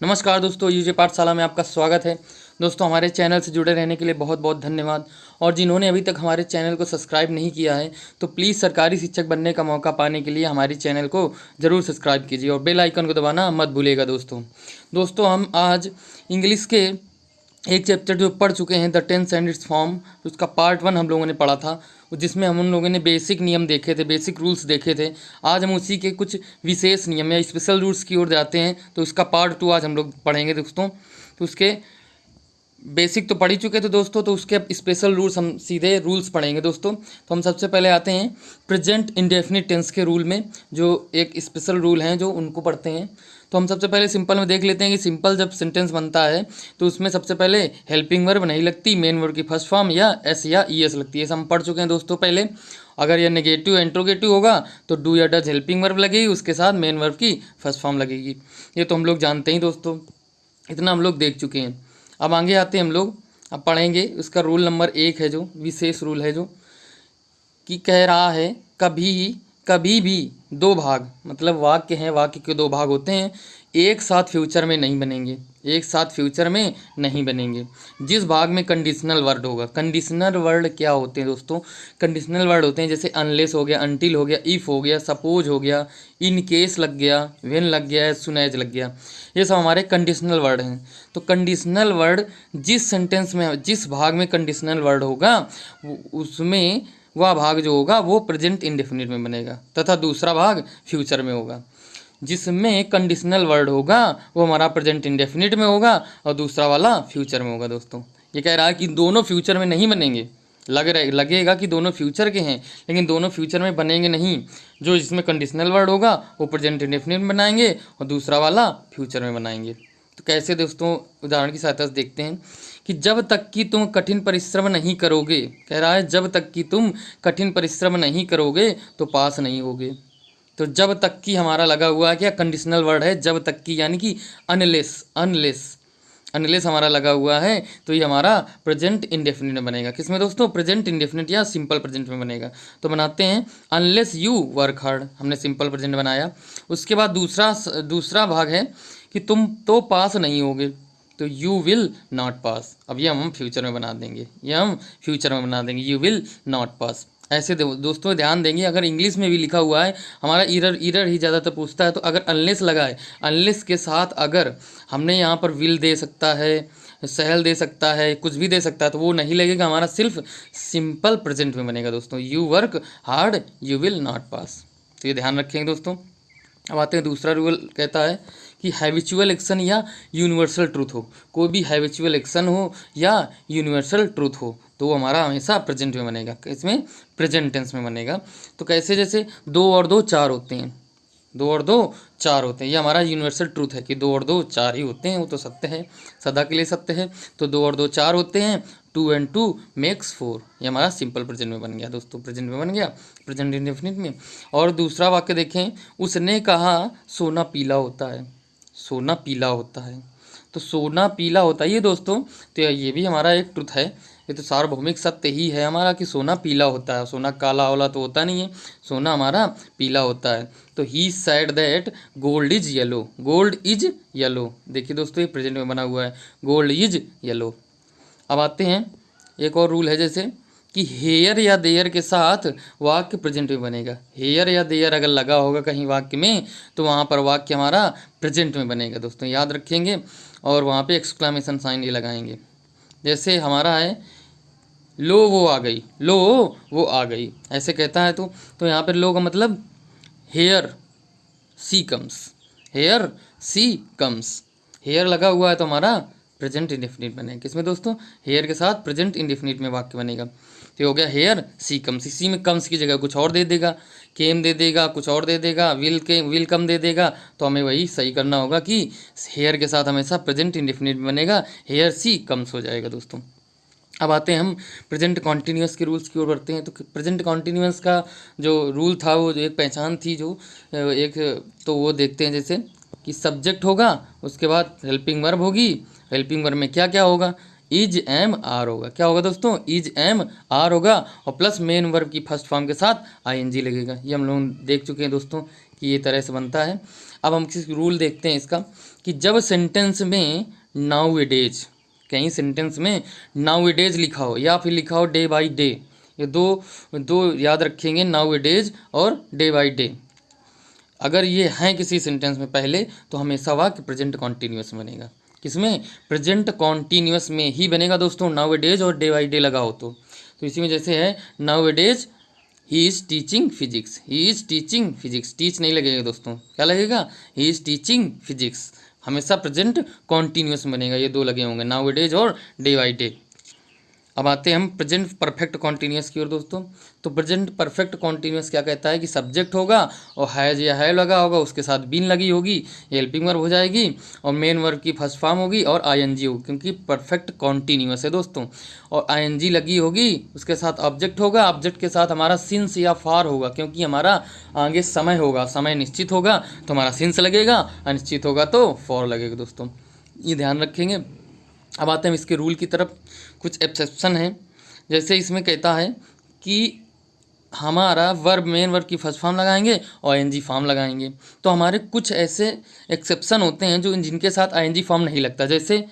नमस्कार दोस्तों, यूजे पाठशाला में आपका स्वागत है। दोस्तों, हमारे चैनल से जुड़े रहने के लिए बहुत बहुत धन्यवाद। और जिन्होंने अभी तक हमारे चैनल को सब्सक्राइब नहीं किया है तो प्लीज़ सरकारी शिक्षक बनने का मौका पाने के लिए हमारी चैनल को ज़रूर सब्सक्राइब कीजिए और बेल आइकन को दबाना मत भूलिएगा। दोस्तों हम आज इंग्लिश के एक चैप्टर जो पढ़ चुके हैं, the tense and its form, उसका पार्ट 1 हम लोगों ने पढ़ा था, जिसमें हम उन लोगों ने बेसिक नियम देखे थे, बेसिक रूल्स देखे थे। आज हम उसी के कुछ विशेष नियम या स्पेशल रूल्स की ओर जाते हैं। तो इसका पार्ट 2 आज हम लोग पढ़ेंगे दोस्तों। तो उसके बेसिक तो पढ़ ही चुके थे दोस्तों, तो उसके स्पेशल रूल्स हम सीधे रूल्स पढ़ेंगे दोस्तों। तो हम सबसे पहले आते हैं प्रेजेंट इंडेफिनिट टेंस के रूल में, जो एक स्पेशल रूल हैं जो उनको पढ़ते हैं। तो हम सबसे पहले सिंपल में देख लेते हैं कि सिंपल जब सेंटेंस बनता है तो उसमें सबसे पहले हेल्पिंग वर्ब नहीं लगती, मेन वर्ब की फर्स्ट फॉर्म या एस या ई एस लगती है। हम पढ़ चुके हैं दोस्तों पहले। अगर यह नेगेटिव इंट्रोगेटिव होगा तो डू या डज हेल्पिंग वर्ब लगेगी, उसके साथ मेन वर्ब की फर्स्ट फॉर्म लगेगी। ये तो हम लोग जानते ही दोस्तों, इतना हम लोग देख चुके हैं। अब आगे आते हैं हम लोग, अब पढ़ेंगे उसका रूल नंबर 1 है, जो विशेष रूल है, जो कि कह रहा है कभी कभी भी दो भाग, मतलब वाक्य हैं, वाक्य के दो भाग होते हैं, एक साथ फ्यूचर में नहीं बनेंगे, एक साथ फ्यूचर में नहीं बनेंगे। जिस भाग में कंडीशनल वर्ड होगा, कंडीशनल वर्ड क्या होते हैं दोस्तों? कंडीशनल वर्ड होते हैं जैसे अनलेस हो गया, अनटिल हो गया, इफ़ हो गया, सपोज हो गया, इन केस लग गया, व्हेन लग गया, सुन एज लग गया, ये सब हमारे कंडीशनल वर्ड हैं। तो कंडीशनल वर्ड जिस सेंटेंस में, जिस भाग में कंडीशनल वर्ड होगा उसमें वह भाग जो होगा वो प्रेजेंट इंडेफिनिट में बनेगा, तथा दूसरा भाग फ्यूचर में होगा। जिसमें कंडीशनल वर्ड होगा वो हमारा प्रेजेंट इंडेफिनिट में होगा और दूसरा वाला फ्यूचर में होगा। दोस्तों ये कह रहा है कि दोनों फ्यूचर में नहीं बनेंगे। लगेगा कि दोनों फ्यूचर के हैं, लेकिन दोनों फ्यूचर में बनेंगे नहीं। जो जिसमें कंडीशनल वर्ड होगा वो प्रेजेंट इंडेफिनिट में बनाएंगे और दूसरा वाला फ्यूचर में बनाएंगे। तो कैसे दोस्तों, उदाहरण की सहायता से देखते हैं कि जब तक कि तुम कठिन परिश्रम नहीं करोगे, कह रहा है जब तक कि तुम कठिन परिश्रम नहीं करोगे तो पास नहीं होगे। तो जब तक की हमारा लगा हुआ है, क्या कंडीशनल वर्ड है, जब तक की, यानी कि अनलेस, अनलेस हमारा लगा हुआ है, तो ये हमारा प्रेजेंट इंडेफिनिट में बनेगा। किसमें दोस्तों? प्रेजेंट इंडेफिनिट या सिंपल प्रेजेंट में बनेगा। तो बनाते हैं अनलेस यू वर्क हार्ड, हमने सिंपल प्रेजेंट बनाया। उसके बाद दूसरा भाग है कि तुम तो पास नहीं होगे, तो यू विल नॉट पास। अब ये हम फ्यूचर में बना देंगे, यू विल नॉट पास। ऐसे दोस्तों ध्यान देंगे, अगर इंग्लिश में भी लिखा हुआ है, हमारा इरर ही ज़्यादातर पूछता है। तो अगर अनलेस लगा है, अनलेस के साथ अगर हमने यहाँ पर विल दे सकता है, सहल दे सकता है, कुछ भी दे सकता है, तो वो नहीं लगेगा, हमारा सिर्फ सिंपल प्रेजेंट में बनेगा दोस्तों। You work hard, you will not pass. तो ये ध्यान रखेंगे दोस्तों। अब आते हैं दूसरा रूल, कहता है कि हैबिचुअल एक्शन या यूनिवर्सल ट्रूथ हो, कोई भी हैबिचुअल एक्शन हो या यूनिवर्सल ट्रूथ हो तो वो हमारा हमेशा प्रेजेंट में बनेगा। इसमें प्रेजेंट टेंस में बनेगा। तो कैसे? जैसे 2 और 2 4 होते हैं, 2 और 2 4 होते हैं, ये हमारा यूनिवर्सल ट्रूथ है कि 2 और 2 4 ही होते हैं, वो तो सत्य है, सदा के लिए सत्य है। तो 2 और 2 4 होते हैं, 2 and 2 makes 4, ये हमारा सिंपल प्रेजेंट में बन गया दोस्तों, प्रेजेंट में बन गया, प्रेजेंट इंडेफिनिट में। और दूसरा वाक्य देखें, उसने कहा सोना पीला होता है, सोना पीला होता है, तो सोना पीला होता है ये दोस्तों, तो ये भी हमारा एक ट्रुथ है, ये तो सार्वभौमिक सत्य ही है हमारा कि सोना पीला होता है। सोना काला वाला तो होता नहीं है, सोना हमारा पीला होता है। तो he said that gold is yellow, gold is yellow, देखिए दोस्तों ये प्रेजेंट में बना हुआ है, गोल्ड इज येलो। अब आते हैं एक और रूल है, जैसे कि हेयर या देयर के साथ वाक्य प्रेजेंट में बनेगा। हेयर या देयर अगर लगा होगा कहीं वाक्य में तो वहाँ पर वाक्य हमारा प्रेजेंट में बनेगा दोस्तों, याद रखेंगे। और वहाँ पे एक्सक्लामेशन साइन ये लगाएंगे। जैसे हमारा है लो वो आ गई, लो वो आ गई, ऐसे कहता है तो यहाँ पर लो का मतलब हेयर सी कम्स, हेयर सी कम्स, हेयर लगा हुआ है तो हमारा प्रेजेंट इंडेफिनिट बनेगा। किसमें दोस्तों? हेयर के साथ प्रेजेंट इंडेफिनिट में वाक्य बनेगा। तो हो गया हेयर सी कम्स, इसी में कम्स की जगह कुछ और दे देगा, केम दे देगा, कुछ और दे देगा, विल कम दे देगा, तो हमें वही सही करना होगा कि हेयर के साथ हमेशा प्रेजेंट इंडेफिनिट बनेगा, हेयर सी कम्स हो जाएगा दोस्तों। अब आते हैं हम प्रेजेंट कॉन्टीन्यूअस के रूल्स की ओर बढ़ते हैं। तो प्रेजेंट कॉन्टीन्यूअस का जो रूल था, वो जो एक पहचान थी, जो एक, तो वो देखते हैं। जैसे कि सब्जेक्ट होगा, उसके बाद हेल्पिंग वर्ब होगी, हेल्पिंग वर्ब में क्या क्या होगा, इज एम आर होगा। क्या होगा दोस्तों? इज एम आर होगा और प्लस मेन वर्ब की फर्स्ट फॉर्म के साथ आईएनजी लगेगा। ये हम लोग देख चुके हैं दोस्तों कि ये तरह से बनता है। अब हम किसी रूल देखते हैं इसका कि जब सेंटेंस में नाउ ए डेज, कहीं सेंटेंस में नाउ ए डेज लिखा हो या फिर लिखा हो डे बाई डे, ये दो याद रखेंगे, नाउ ए डेज और डे बाई डे। अगर ये हैं किसी सेंटेंस में पहले तो हमेशा वाक्य प्रेजेंट कॉन्टीन्यूअस बनेगा। किसमें? प्रेजेंट कॉन्टीन्यूअस में ही बनेगा दोस्तों, नाउ ए डेज और डे बाई डे लगा हो तो इसी में जैसे है now A days he is teaching physics, he is teaching physics, teach नहीं लगेगा दोस्तों, क्या लगेगा? He is teaching physics. हमेशा प्रेजेंट कॉन्टीन्यूअस बनेगा, ये दो लगे होंगे, नाउ ए डेज और डे बाई डे। अब आते हैं हम प्रेजेंट परफेक्ट कॉन्टीन्यूअस की ओर दोस्तों। तो प्रेजेंट परफेक्ट कॉन्टीन्यूअस क्या कहता है कि सब्जेक्ट होगा और हैज या है लगा होगा, उसके साथ बीन लगी होगी, हेल्पिंग वर्ब हो जाएगी और मेन वर्ब की फर्स्ट फॉर्म होगी और आईएनजी होगी, क्योंकि परफेक्ट कॉन्टीन्यूअस है दोस्तों। और आईएनजी लगी होगी, उसके साथ ऑब्जेक्ट होगा, ऑब्जेक्ट के साथ हमारा सिंस या फार होगा, क्योंकि हमारा आगे समय होगा, समय निश्चित होगा तो हमारा सिंस लगेगा, अनिश्चित होगा तो फॉर लगेगा दोस्तों, ये ध्यान रखेंगे। अब आते हैं इसके रूल की तरफ। कुछ एक्सेप्शन है, जैसे इसमें कहता है कि हमारा वर्ब मेन वर्ब की फर्स्ट फॉर्म लगाएंगे और आईएनजी फॉर्म लगाएंगे। तो हमारे कुछ ऐसे एक्सेप्शन होते हैं जो जिनके साथ आईएनजी फॉर्म नहीं लगता, जैसे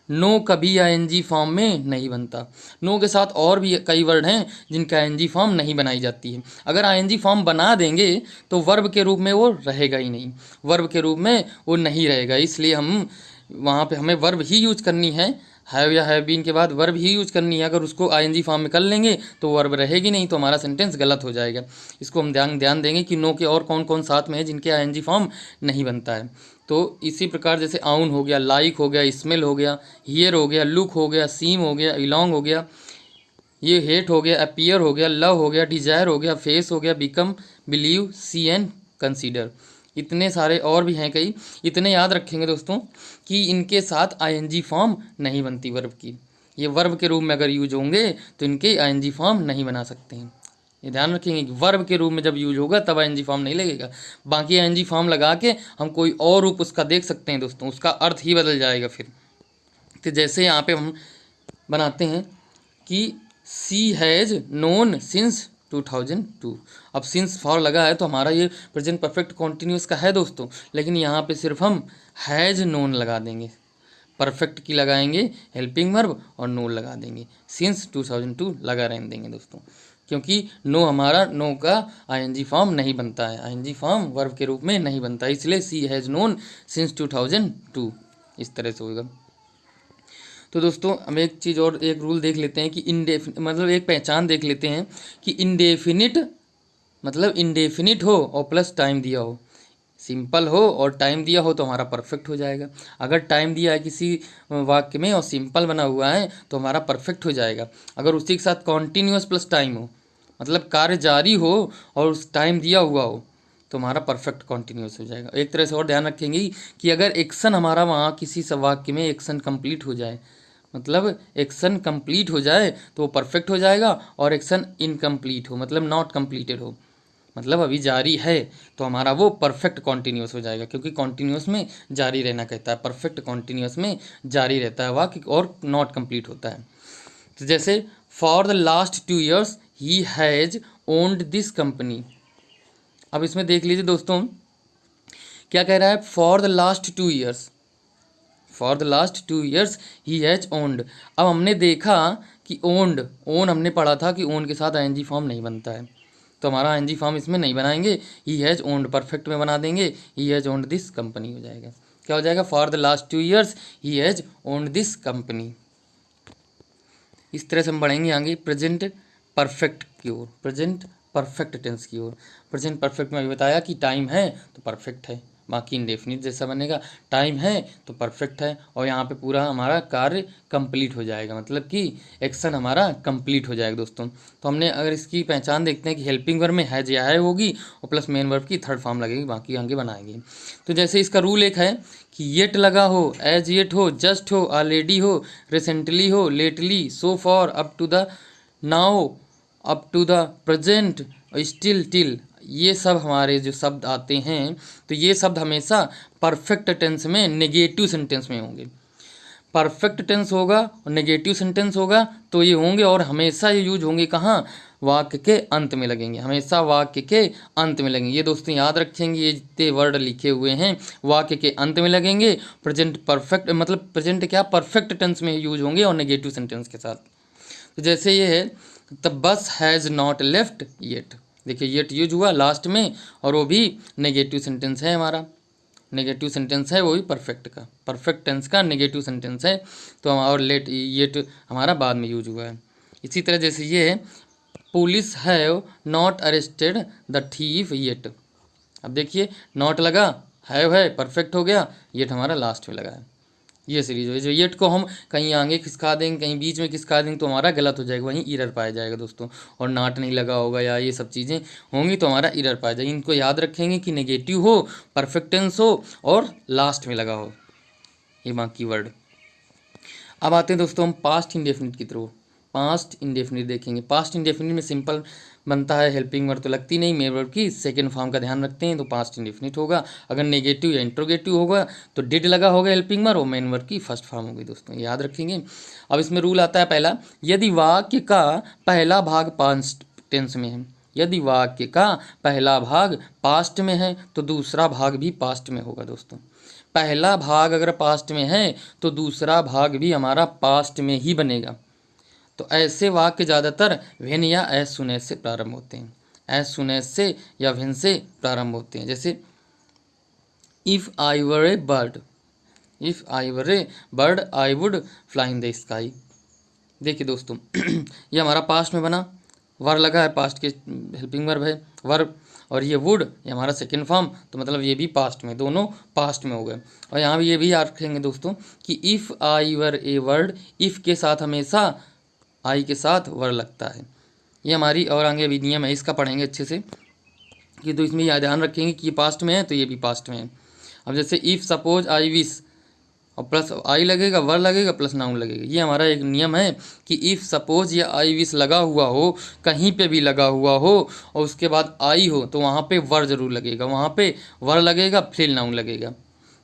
नो कभी आईएनजी फॉर्म में नहीं बनता। नो के साथ और भी कई वर्ड हैं जिनका आईएनजी फॉर्म नहीं बनाई जाती है। अगर आईएनजी फॉर्म बना देंगे तो वर्ब के रूप में वो रहेगा ही नहीं, वर्ब के रूप में वो नहीं रहेगा। इसलिए हम वहाँ पे हमें वर्ब ही यूज करनी है या हैव बीन के बाद वर्ब ही यूज करनी है। अगर उसको आईएनजी फॉर्म में कर लेंगे तो वर्ब रहेगी नहीं, तो हमारा सेंटेंस गलत हो जाएगा। इसको हम ध्यान देंगे कि नो के और कौन कौन साथ में है जिनके आईएनजी फॉर्म नहीं बनता है। तो इसी प्रकार जैसे आउन हो गया, लाइक हो गया, स्मेल हो गया, हियर हो गया, लुक हो गया, सीम हो गया, इलोंग हो गया, ये हेट हो गया, अपीयर हो गया, लव हो गया, डिजायर हो गया, फेस हो गया, become, believe, see and consider, इतने सारे और भी हैं कई। इतने याद रखेंगे दोस्तों कि इनके साथ आईएनजी फॉर्म नहीं बनती वर्ब की। ये वर्ब के रूप में अगर यूज होंगे तो इनके आईएनजी फॉर्म नहीं बना सकते हैं। ये ध्यान रखेंगे कि वर्ब के रूप में जब यूज होगा तब आईएनजी फॉर्म नहीं लगेगा। बाकी आईएनजी फॉर्म लगा के हम कोई और रूप उसका देख सकते हैं दोस्तों, उसका अर्थ ही बदल जाएगा फिर। तो जैसे यहाँ पे हम बनाते हैं कि सी हैज़ नोन सिंस 2002। अब सिंस फॉर लगा है तो हमारा ये प्रेजेंट परफेक्ट कॉन्टीन्यूअस का है दोस्तों, लेकिन यहाँ पे सिर्फ हम हैज़ नोन लगा देंगे, परफेक्ट की लगाएंगे हेल्पिंग वर्ब और नोन लगा देंगे, सिंस 2002 लगा रहने देंगे दोस्तों, क्योंकि नो हमारा नो का आईएनजी फॉर्म नहीं बनता है, आईएनजी फॉर्म वर्ब के रूप में नहीं बनता, इसलिए सी हैज़ नोन सिंस 2002 इस तरह से होगा। तो दोस्तों हम एक चीज़ और एक रूल देख लेते हैं कि मतलब एक पहचान देख लेते हैं कि इंडेफिनिट मतलब इंडेफिनिट हो और प्लस टाइम दिया हो, सिंपल हो और टाइम दिया हो तो हमारा परफेक्ट हो जाएगा। अगर टाइम दिया है किसी वाक्य में और सिंपल बना हुआ है तो हमारा परफेक्ट हो जाएगा। अगर उसी के साथ कॉन्टीन्यूअस प्लस टाइम हो, मतलब कार्य जारी हो और उस टाइम दिया हुआ हो, तो हमारा परफेक्ट कॉन्टीन्यूअस हो जाएगा। एक तरह से और ध्यान रखेंगे कि अगर एक्शन हमारा वहाँ किसी वाक्य में एक्शन कंप्लीट हो जाए, मतलब एक्शन कंप्लीट हो जाए तो वो परफेक्ट हो जाएगा, और एक्शन इनकम्प्लीट हो मतलब नॉट कंप्लीटेड हो, मतलब अभी जारी है, तो हमारा वो परफेक्ट कॉन्टीन्यूअस हो जाएगा, क्योंकि कॉन्टीन्यूअस में जारी रहना कहता है, परफेक्ट कॉन्टीन्यूअस में जारी रहता है वाक्य और नॉट कंप्लीट होता है। तो जैसे for the last 2 years he has owned this company. अब इसमें देख लीजिए दोस्तों क्या कह रहा है, for the last 2 years, for the last 2 years he has owned. अब हमने देखा कि ओन्ड, ओन हमने पढ़ा था कि ओन के साथ आईएनजी फॉर्म नहीं बनता है, तो हमारा आईएनजी फॉर्म इसमें नहीं बनाएंगे, ही हैज़ ओन्ड परफेक्ट में बना देंगे, he has owned this company हो जाएगा। क्या हो जाएगा, for the last 2 years he has owned this company. इस तरह से हम बढ़ेंगे आगे प्रेजेंट परफेक्ट की ओर, प्रेजेंट परफेक्ट टेंस की ओर। प्रेजेंट परफेक्ट में अभी बताया कि टाइम है तो परफेक्ट है, बाकी इंडेफिनिट जैसा बनेगा, टाइम है तो परफेक्ट है, और यहाँ पे पूरा हमारा कार्य कंप्लीट हो जाएगा, मतलब कि एक्शन हमारा कंप्लीट हो जाएगा दोस्तों। तो हमने अगर इसकी पहचान देखते हैं कि हेल्पिंग वर्ब में हैज या है होगी और प्लस मेन वर्ब की थर्ड फॉर्म लगेगी, बाकी आगे बनाएंगे। तो जैसे इसका रूल एक है कि येट लगा हो, एज येट हो, जस्ट हो, ऑलरेडी हो, रिसेंटली हो, lately, so far, up to the, now, up to the present, still, till, ये सब हमारे जो शब्द आते हैं तो ये शब्द हमेशा परफेक्ट टेंस में नेगेटिव सेंटेंस में होंगे। परफेक्ट टेंस होगा और नेगेटिव सेंटेंस होगा तो ये होंगे, और हमेशा ये यूज होंगे कहाँ, वाक्य के अंत में लगेंगे, हमेशा वाक्य के अंत में लगेंगे। ये दोस्तों याद रखेंगे, ये जितने वर्ड लिखे हुए हैं वाक्य के अंत में लगेंगे। प्रेजेंट परफेक्ट मतलब प्रेजेंट क्या, परफेक्ट टेंस में यूज होंगे और नेगेटिव सेंटेंस के साथ। तो जैसे ये है, the bus has not left yet, देखिए येट यूज हुआ लास्ट में, और वो भी नेगेटिव सेंटेंस है हमारा, नेगेटिव सेंटेंस है वो भी परफेक्ट का, परफेक्ट टेंस का नेगेटिव सेंटेंस है। तो और लेट येट हमारा बाद में यूज हुआ है। इसी तरह जैसे ये है, police have not arrested the thief yet, अब देखिए नॉट लगा, हैव है परफेक्ट हो गया, येट हमारा लास्ट में लगा है। ये सीरीज है, जो येट को हम कहीं आगे खिसका देंगे, कहीं बीच में खिसका देंगे तो हमारा गलत हो जाएगा, वहीं इरर पाया जाएगा दोस्तों। और नाट नहीं लगा होगा या ये सब चीज़ें होंगी तो हमारा इरर पाया जाएगा। इनको याद रखेंगे कि नेगेटिव हो, परफेक्ट टेंस हो और लास्ट में लगा हो, ये बाकी वर्ड। अब आते हैं दोस्तों हम पास्ट इंडेफिनिट की तरफ। पास्ट इंडेफिनिट देखेंगे। पास्ट इंडेफिनिट में सिंपल बनता है, हेल्पिंग वर्ब तो लगती नहीं, मेन वर्ब की सेकंड फॉर्म का ध्यान रखते हैं तो पास्ट इंडेफिनिट होगा। अगर नेगेटिव या इंट्रोगेटिव होगा तो डिड लगा होगा हेल्पिंग वर्ब, और मेन वर्ब की फर्स्ट फॉर्म होगी दोस्तों, याद रखेंगे। अब इसमें रूल आता है पहला, यदि वाक्य का पहला भाग पास्ट टेंस में है, यदि वाक्य का पहला भाग पास्ट में है तो दूसरा भाग भी पास्ट में होगा दोस्तों। पहला भाग अगर पास्ट में है तो दूसरा भाग भी हमारा पास्ट में ही बनेगा। तो ऐसे वाक्य ज़्यादातर व्हेन या एज सुन एज से प्रारंभ होते हैं, एज सुन एज से या व्हेन से प्रारंभ होते हैं। जैसे if I were A bird, if I were A bird I would fly in the sky. देखिए दोस्तों ये हमारा पास्ट में बना, वर लगा है, पास्ट के हेल्पिंग वर्ब है वर्ब, और ये वुड ये हमारा सेकेंड फॉर्म, तो मतलब ये भी पास्ट में, दोनों पास्ट में हो गए। और यहाँ भी ये भी याद रखेंगे दोस्तों कि if I were a word, if के साथ हमेशा आई के साथ वर लगता है, ये हमारी और आगे अभी नियम है, इसका पढ़ेंगे अच्छे से कि तो इसमें यह ध्यान रखेंगे कि ये पास्ट में है तो ये भी पास्ट में है। अब जैसे इफ़ सपोज आई विश, और प्लस आई लगेगा, वर लगेगा, प्लस नाउन लगेगा, ये हमारा एक नियम है कि इफ़ सपोज या आई विश लगा हुआ हो, कहीं पे भी लगा हुआ हो और उसके बाद आई हो तो वहाँ पे वर ज़रूर लगेगा, वहाँ पे वर लगेगा फिर नाउन लगेगा।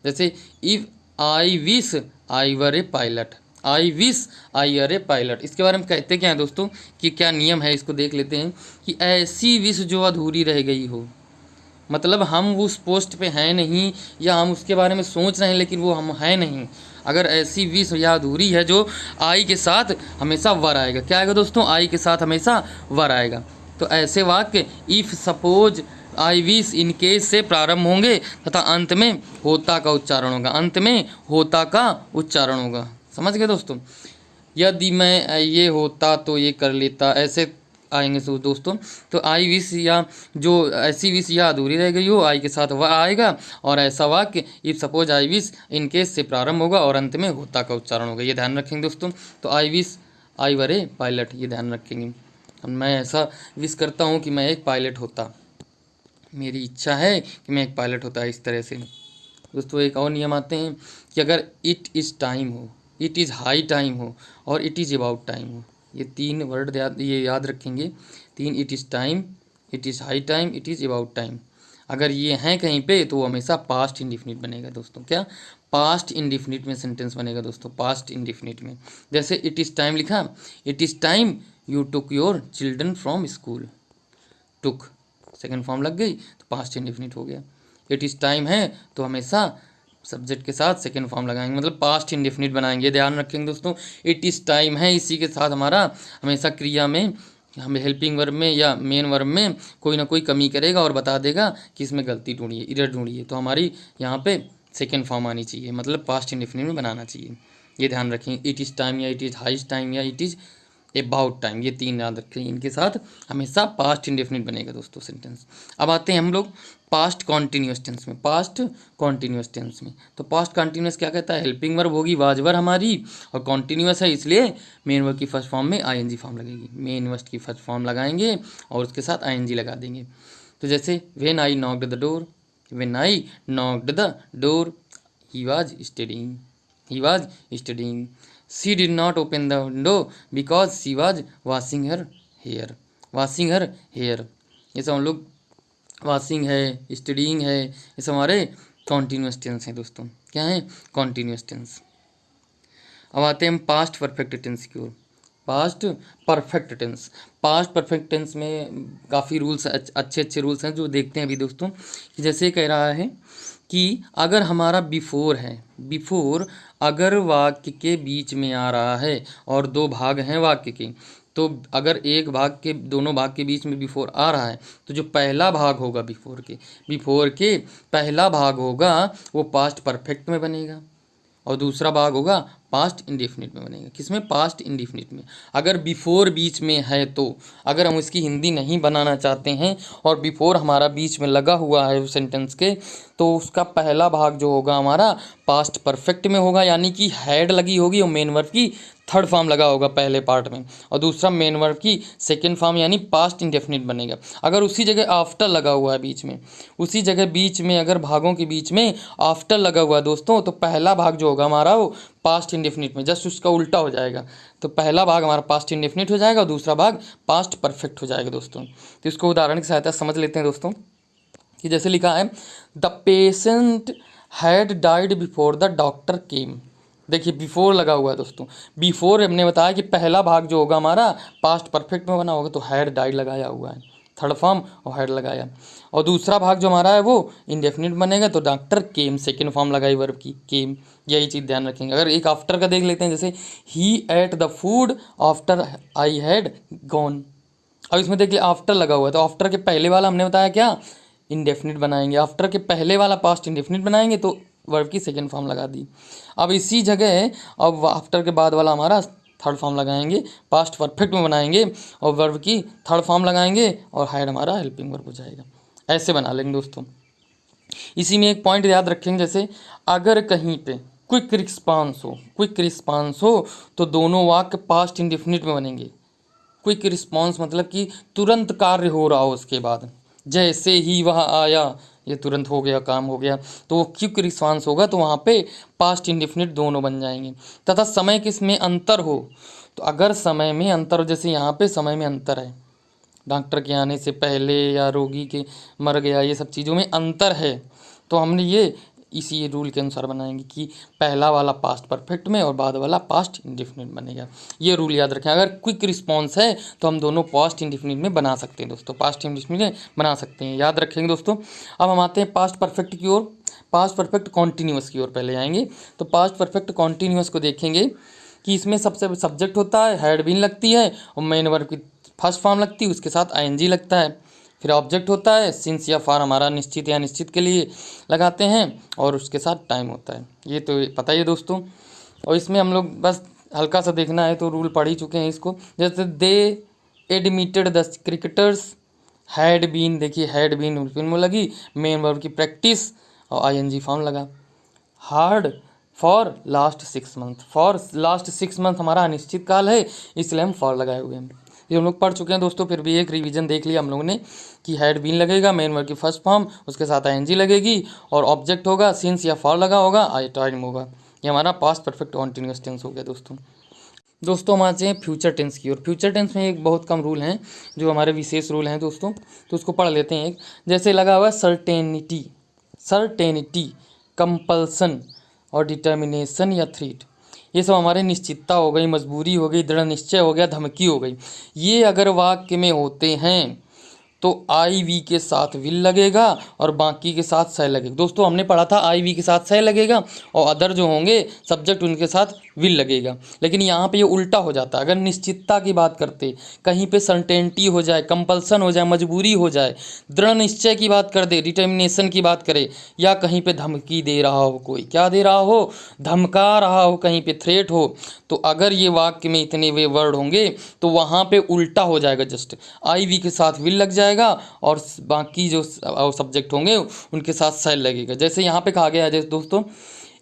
जैसे if I wish I were A pilot, I wish I R A pilot, इसके बारे में कहते क्या है दोस्तों कि क्या नियम है, इसको देख लेते हैं कि ऐसी विश जो अधूरी रह गई हो, मतलब हम उस पोस्ट पे हैं नहीं या हम उसके बारे में सोच रहे हैं लेकिन वो हम हैं नहीं, अगर ऐसी विश या अधूरी है जो आई के साथ हमेशा वर आएगा, क्या आएगा दोस्तों, आई के साथ हमेशा वर आएगा। तो ऐसे वाक्य if suppose I wish in case से प्रारंभ होंगे तथा अंत में होता का उच्चारण होगा, अंत में होता का उच्चारण होगा। समझ गए दोस्तों, यदि मैं ये होता तो ये कर लेता, ऐसे आएंगे दोस्तों। तो आई विश या जो ऐसी विश या अधूरी रह गई हो, आई के साथ वह आएगा, और ऐसा वाक्य if suppose I wish in case से प्रारंभ होगा और अंत में होता का उच्चारण होगा, ये ध्यान रखेंगे दोस्तों। तो I wish I were A pilot, ये ध्यान रखेंगे। मैं ऐसा विश करता हूँ कि मैं एक पायलट होता, मेरी इच्छा है कि मैं एक पायलट होता, इस तरह से दोस्तों। एक और नियम आते हैं कि अगर इट इज़ टाइम हो, इट इज़ हाई टाइम हो और इट इज़ अबाउट टाइम हो, ये तीन वर्ड ये याद रखेंगे, तीन, it is time, it is high time, it is about time, अगर ये हैं कहीं पे तो वो हमेशा पास्ट इंडिफिनिट बनेगा दोस्तों। क्या, पास्ट इंडिफिनिट में सेंटेंस बनेगा दोस्तों, पास्ट इंडिफिनिट में। जैसे इट इज़ टाइम लिखा, it is time you took your children from school, took second form लग गई तो पास्ट इंडिफिनिट हो गया। इट इज़ टाइम है तो हमेशा सब्जेक्ट के साथ सेकेंड फॉर्म लगाएंगे, मतलब पास्ट इंडिफिनिट बनाएंगे, ध्यान रखेंगे दोस्तों। इट इज़ टाइम है, इसी के साथ हमारा हमेशा क्रिया में हमें हेल्पिंग वर्ब में या मेन वर्ब में कोई ना कोई कमी करेगा और बता देगा कि इसमें गलती ढूंढिए, इरर ढूंढिए, तो हमारी यहाँ पे सेकेंड फॉर्म आनी चाहिए, मतलब पास्ट इंडिफिनिट में बनाना चाहिए, ये ध्यान रखें। इट इज़ टाइम या इट इज़ हाई टाइम या इट इज़ अबाउट टाइम, ये तीन याद रखें, इनके साथ हमेशा पास्ट इंडेफिनिट बनेगा दोस्तों सेंटेंस। अब आते हैं हम लोग पास्ट कॉन्टीन्यूअस टेंस में, पास्ट कॉन्टीन्यूअस टेंस में। तो पास्ट कॉन्टीन्यूअस क्या कहता है, हेल्पिंग वर्ब होगी वाजवर हमारी, और कॉन्टीन्यूअस है इसलिए मेन वर्ब की फर्स्ट फॉर्म में आईएनजी फॉर्म लगेगी, मेन वर्ब की फर्स्ट फॉर्म लगाएंगे और उसके साथ आईएनजी लगा देंगे। तो जैसे when I knocked the door, when I knocked the door he was studying, he was studying. She did not open the window because she was washing her hair, washing her hair। ये सब हम लोग washing है, studying है, ये सब हमारे continuous tense हैं दोस्तों। क्या है, कॉन्टीन्यूअस टेंस। अब आते हैं हम पास्ट परफेक्ट टेंस की ओर। Past perfect tense, past perfect tense में काफ़ी रूल्स, अच्छे अच्छे रूल्स हैं जो देखते हैं अभी दोस्तों। कि जैसे ये कह रहा है कि अगर हमारा बिफोर है, बिफोर अगर वाक्य के बीच में आ रहा है और दो भाग हैं वाक्य के, तो अगर एक भाग के, दोनों भाग के बीच में बिफोर आ रहा है तो जो पहला भाग होगा बिफोर के पहला भाग होगा वो पास्ट परफेक्ट में बनेगा और दूसरा भाग होगा पास्ट इंडेफिनिट में बनेगा। किसमें? पास्ट इंडेफिनिट में। अगर बिफोर बीच में है तो, अगर हम इसकी हिंदी नहीं बनाना चाहते हैं और बिफोर हमारा बीच में लगा हुआ है सेंटेंस के, तो उसका पहला भाग जो होगा हमारा पास्ट परफेक्ट में होगा, यानी कि हैड लगी होगी और मेन वर्ब की थर्ड फॉर्म लगा होगा पहले पार्ट में, और दूसरा मेन वर्ब की सेकेंड फॉर्म यानी पास्ट इंडेफिनिट बनेगा। अगर उसी जगह आफ्टर लगा हुआ है बीच में, उसी जगह बीच में अगर भागों के बीच में आफ्टर लगा हुआ है दोस्तों, तो पहला भाग जो होगा हमारा वो पास्ट इंडेफिनिट में, जस्ट उसका उल्टा हो जाएगा। तो पहला भाग हमारा पास्ट इंडेफिनिट हो जाएगा और दूसरा भाग पास्ट परफेक्ट हो जाएगा दोस्तों। तो इसको उदाहरण की सहायता समझ लेते हैं दोस्तों। कि जैसे लिखा है the patient had died before the doctor केम। देखिए बिफोर लगा हुआ है दोस्तों, बिफोर हमने बताया कि पहला भाग जो होगा हमारा पास्ट परफेक्ट में बना होगा, तो हैड डाइड लगाया हुआ है, थर्ड फॉर्म और हैड लगाया, और दूसरा भाग जो हमारा है वो इंडेफिनिट बनेगा, तो डॉक्टर केम सेकेंड फॉर्म लगाई वर्ब की केम। यही चीज़ ध्यान रखेंगे। अगर एक आफ्टर का देख लेते हैं, जैसे ही ate the food after I had gone. अब इसमें देखिए आफ्टर लगा हुआ है, तो आफ्टर के पहले वाला हमने बताया क्या, इंडेफिनिट बनाएंगे। आफ्टर के पहले वाला पास्ट इंडेफिनिट बनाएंगे तो वर्ब की सेकेंड फॉर्म लगा दी। अब इसी जगह अब आफ्टर के बाद वाला हमारा थर्ड फॉर्म लगाएंगे, पास्ट परफेक्ट में बनाएंगे और वर्ब की थर्ड फॉर्म लगाएंगे और हैड हमारा हेल्पिंग वर्ब हो जाएगा। ऐसे बना लेंगे दोस्तों। इसी में एक पॉइंट याद रखेंगे, जैसे अगर कहीं पे क्विक रिस्पांस हो तो दोनों वाक्य पास्ट इंडेफिनिट में बनेंगे। क्विक रिस्पांस मतलब कि तुरंत कार्य हो रहा हो उसके बाद, जैसे ही वह आया, ये तुरंत हो गया, काम हो गया, तो वो क्विक रिस्पांस होगा, तो वहाँ पे पास्ट इंडेफिनिट दोनों बन जाएंगे। तथा समय किस में अंतर हो, तो अगर समय में अंतर हो, जैसे यहाँ पे समय में अंतर है, डॉक्टर के आने से पहले या रोगी के मर गया, ये सब चीज़ों में अंतर है, तो हमने ये इसी रूल के अनुसार बनाएंगे कि पहला वाला पास्ट परफेक्ट में और बाद वाला पास्ट इंडेफिनिट बनेगा। ये रूल याद रखें। अगर क्विक रिस्पांस है तो हम दोनों पास्ट इंडेफिनिट में बना सकते हैं दोस्तों, पास्ट इंडेफिनिट में बना सकते हैं, याद रखेंगे दोस्तों। अब हम आते हैं पास्ट परफेक्ट की ओर, पास्ट परफेक्ट कॉन्टीन्यूअस की ओर पहले आएंगे। तो पास्ट परफेक्ट कॉन्टीन्यूअस को देखेंगे कि इसमें सबसे सब्जेक्ट होता है, हैड बीन लगती है और मेन वर्ब की फर्स्ट फॉर्म लगती है, उसके साथ आईएनजी लगता है। फिर ऑब्जेक्ट होता है, सिंस या फॉर हमारा निश्चित या निश्चित के लिए लगाते हैं और उसके साथ टाइम होता है। ये तो पता ही है दोस्तों। और इसमें हम लोग बस हल्का सा देखना है तो रूल पढ़ ही चुके हैं इसको। जैसे they admitted the cricketers had been, देखिए हैड बीन फिल्म लगी, मेन वर्ब की प्रैक्टिस और आईएनजी फॉर्म लगा। Hard for last 6 month, for last 6 month हमारा अनिश्चित काल है, इसलिए हम फॉर लगाए हुए हैं। ये हम लोग पढ़ चुके हैं दोस्तों, फिर भी एक रिवीजन देख लिया हम लोगों ने कि हैड बीन लगेगा, मेन वर्ब की फर्स्ट फॉर्म, उसके साथ आईएनजी लगेगी और ऑब्जेक्ट होगा, सिंस या फॉर लगा होगा, आई टाइम होगा। ये हमारा पास्ट परफेक्ट कॉन्टीन्यूअस टेंस हो गया दोस्तों। हम आते हैं फ्यूचर टेंस की ओर। फ्यूचर टेंस में एक बहुत कम रूल हैं जो हमारे विशेष रूल हैं दोस्तों, तो उसको पढ़ लेते हैं। एक जैसे लगा हुआ है सर्टेनिटी, कंपल्सन और डिटर्मिनेशन या थ्रेट, ये सब हमारे निश्चितता हो गई, मजबूरी हो गई, दृढ़ निश्चय हो गया, धमकी हो गई। ये अगर वाक्य में होते हैं तो आई वी के साथ विल लगेगा और बाकी के साथ सह लगेगा। दोस्तों हमने पढ़ा था आई वी के साथ सह लगेगा और अदर जो होंगे सब्जेक्ट उनके साथ विल लगेगा, लेकिन यहाँ पे ये उल्टा हो जाता है। अगर निश्चितता की बात करते, कहीं पे सर्टेनिटी हो जाए, कंपल्सन हो जाए, मजबूरी हो जाए, दृढ़ निश्चय की बात कर दे, डिटर्मिनेशन की बात करे, या कहीं पे धमकी दे रहा हो, कोई क्या दे रहा हो, धमका रहा हो, कहीं पे थ्रेट हो, तो अगर ये वाक्य में इतने वे वर्ड होंगे तो वहाँ पे उल्टा हो जाएगा, जस्ट आई वी के साथ विल लग जाएगा और बाकी जो सब्जेक्ट होंगे उनके साथ सेल लगेगा। जैसे यहाँ पे कहा गया है दोस्तों,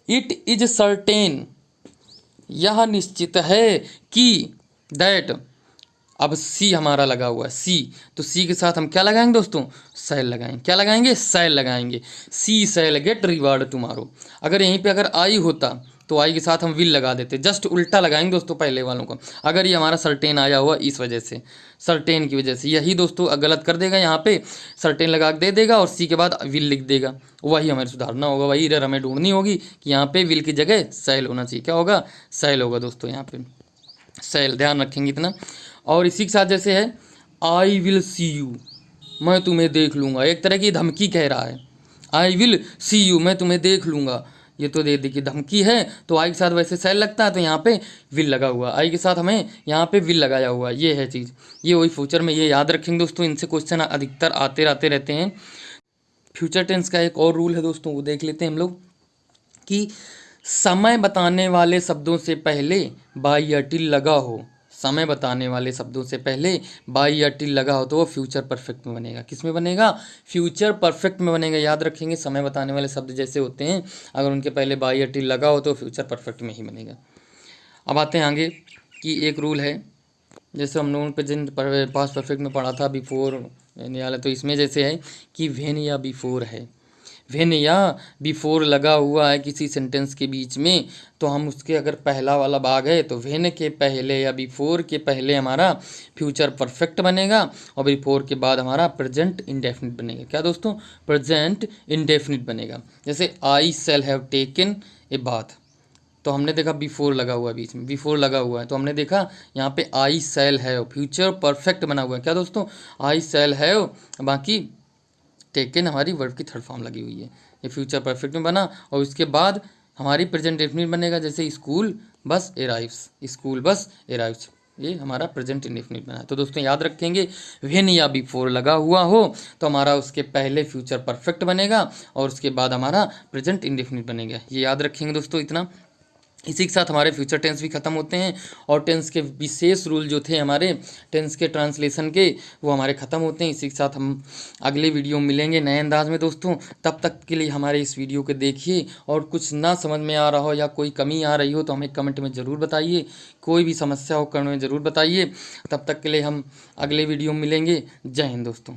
इट इज सर्टेन, यह निश्चित है कि, दैट, अब सी हमारा लगा हुआ है सी, तो सी के साथ हम क्या लगाएंगे दोस्तों, सेल लगाएंगे। क्या लगाएंगे, सेल लगाएंगे। सी सेल गेट रिवार्ड टुमारो। अगर यहीं पे अगर आई होता तो आई के साथ हम विल लगा देते, जस्ट उल्टा लगाएंगे दोस्तों पहले वालों को। अगर ये हमारा सर्टेन आया हुआ इस वजह से, सर्टेन की वजह से, यही दोस्तों गलत कर देगा, यहाँ पे सर्टेन लगा के दे देगा और सी के बाद विल लिख देगा। वही हमें सुधारना होगा, वही एरर हमें ढूंढनी होगी कि यहाँ पे विल की जगह सेल होना चाहिए। क्या होगा? सेल होगा दोस्तों, यहाँ पे सेल, ध्यान रखेंगे इतना। और इसी के साथ जैसे है आई विल सी यू, मैं तुम्हें देख लूँगा, एक तरह की धमकी कह रहा है। आई विल सी यू, मैं तुम्हें देख लूँगा, ये तो दे दी कि धमकी है, तो आई के साथ वैसे सेल लगता है, तो यहाँ पे विल लगा हुआ, आई के साथ हमें यहाँ पे विल लगाया हुआ, ये है चीज़। ये वही फ्यूचर में, ये याद रखेंगे दोस्तों, इनसे क्वेश्चन अधिकतर आते रहते हैं। फ्यूचर टेंस का एक और रूल है दोस्तों, वो देख लेते हैं हम लोग कि समय बताने वाले शब्दों से पहले बाई या टिल लगा हो, समय बताने वाले शब्दों से पहले बाई या टिल लगा हो तो वो फ्यूचर परफेक्ट में बनेगा। किस में बनेगा? फ्यूचर परफेक्ट में बनेगा। याद रखेंगे, समय बताने वाले शब्द जैसे होते हैं, अगर उनके पहले बाई या टिल लगा हो तो फ्यूचर परफेक्ट में ही बनेगा। अब आते हैं आगे कि एक रूल है, जैसे हम लोगों ने प्रेजेंट पास्ट परफेक्ट में पढ़ा था, बिफोर वाला, तो इसमें जैसे है कि व्हेन या बिफोर है, व्हेन या बिफोर लगा हुआ है किसी सेंटेंस के बीच में, तो हम उसके अगर पहला वाला भाग है तो व्हेन के पहले या बिफोर के पहले हमारा फ्यूचर परफेक्ट बनेगा और बिफोर के बाद हमारा प्रेजेंट इंडेफिनिट बनेगा। क्या दोस्तों? प्रेजेंट इंडेफिनिट बनेगा। जैसे I shall have taken a bath, तो हमने देखा बिफोर लगा हुआ है, बीच में बिफोर लगा हुआ है, तो हमने देखा यहाँ पे आई शैल हैव, फ्यूचर परफेक्ट बना हुआ है। क्या दोस्तों? आई शैल हैव, बाकी टेकन हमारी वर्ब की थर्ड फॉर्म लगी हुई है, ये फ्यूचर परफेक्ट में बना। और उसके बाद हमारी प्रेजेंट इंडेफिनिट बनेगा, जैसे school bus arrives, school bus arrives, ये हमारा प्रेजेंट इंडेफिनिट बना है। तो दोस्तों याद रखेंगे, व्हेन या बिफोर लगा हुआ हो तो हमारा उसके पहले फ्यूचर परफेक्ट बनेगा और उसके बाद हमारा प्रेजेंट इंडेफिनिट बनेगा। ये याद रखेंगे दोस्तों इतना। इसी के साथ हमारे फ्यूचर टेंस भी ख़त्म होते हैं और टेंस के विशेष रूल जो थे हमारे टेंस के ट्रांसलेशन के, वो हमारे ख़त्म होते हैं। इसी के साथ हम अगले वीडियो में मिलेंगे नए अंदाज में दोस्तों। तब तक के लिए हमारे इस वीडियो को देखिए, और कुछ ना समझ में आ रहा हो या कोई कमी आ रही हो तो हमें कमेंट में ज़रूर बताइए, कोई भी समस्या हो कमेंट में ज़रूर बताइए। तब तक के लिए हम अगले वीडियो में मिलेंगे। जय हिंद दोस्तों।